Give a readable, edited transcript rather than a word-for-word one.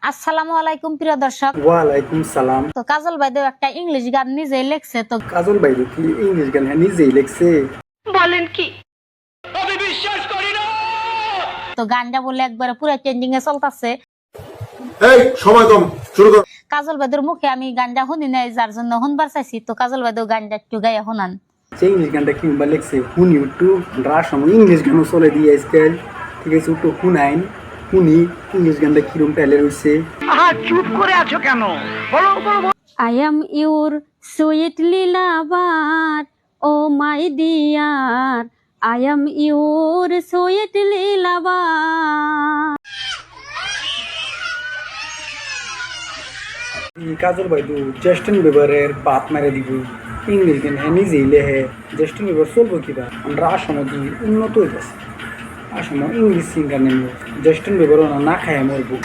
আসসালামু আলাইকুম প্রিয় দর্শক। ওয়ালাইকুম সালাম। তো কাজল ভাইদেও একটা ইংলিশ গান নিজেই লেখছে। তো কাজল ভাই কি ইংলিশ গান নিজেই লেখছে? তো গানটা বলে একবারে পুরো ট্রেন্ডিং এ চলতেছে। এই সময় কম, শুরু কর। কাজল ভাইদের মুখে আমি গানটা শুনি নাই, যার জন্য শুনবার চাইছি। তো কাজল ভাইদেও গানটা একটু গাইয়া শোনান। যে ইংলিশ গানটা কিংবা লেখছে শুনি একটু রাসম ইংলিশ গানও চলে দিয়ে আজকাল। ঠিক আছে, একটু শুনাইন শুনি ইংলিশ গানটা কিরম টাইলে রয়েছে। I am your sweet lover, oh my dear. I am your sweet lover. কাজল ভাই তো জাস্টিন বিবারের বাত মেরে দিব ইংলিশ গান নিজেই লেহে। জাস্টিন বিবার চলবো কিবা? আমরা আসাম দি উন্নত হইতেছে। আসাম ইংলিশ সিঙ্গার নেব, জাস্টিন বিবার না খায় মরবো।